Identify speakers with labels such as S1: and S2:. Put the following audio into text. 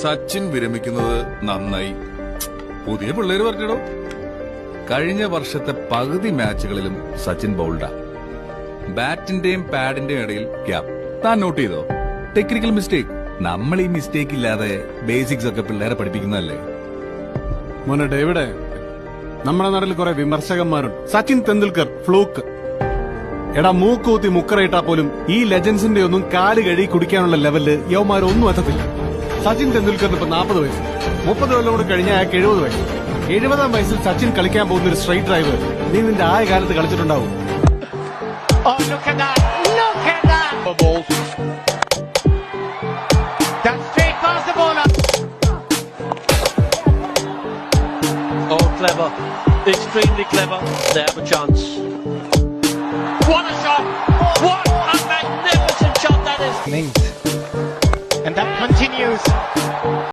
S1: സച്ചിൻ വിരമിക്കുന്നത് നന്നായി. പുതിയ പിള്ളേര് പറഞ്ഞിടോ. കഴിഞ്ഞ വർഷത്തെ പകുതി മാച്ചുകളിലും സച്ചിൻ ബൗൾഡാ. ബാറ്റിന്റെയും പാഡിന്റെയും ഇടയിൽ ഗ്യാപ്പ്. താൻ നോട്ട് ചെയ്തോ? Technical mistake. നമ്മൾ ഈ മിസ്റ്റേക്ക് ഇല്ലാതെ ബേസിക്സ് ഒക്കെ പിള്ളേരെ പഠിപ്പിക്കുന്നതല്ലേ.
S2: മോനെ ഡേവിഡ്, നമ്മുടെ നാട്ടിൽ കുറെ വിമർശകന്മാരുണ്ട്. സച്ചിൻ തെണ്ടുൽക്കർ ഫ്ലൂക്ക്. എടാ, മൂക്കൂത്തി മുക്കറയിട്ടാ പോലും ഈ ലെജൻസിന്റെ ഒന്നും കാല് കഴുകി കുടിക്കാനുള്ള ലെവലില് യവന്മാരൊന്നും എത്തത്തില്ല. സച്ചിൻ തെണ്ടുൽക്കറിന് ഇപ്പൊ 40 വയസ്സ്. 30 കൊല്ലം കൂടെ കഴിഞ്ഞാൽ അയാൾക്ക് 70 വയസ്സ്. 70-ാം വയസ്സിൽ സച്ചിൻ കളിക്കാൻ പോകുന്ന ഒരു സ്ട്രൈറ്റ് ഡ്രൈവർ നീ നിന്റെ ആയ കാലത്ത് കളിച്ചിട്ടുണ്ടാവും.
S3: Clever, extremely clever. They have a chance. What a shot! What a magnificent shot that is!
S4: And that continues.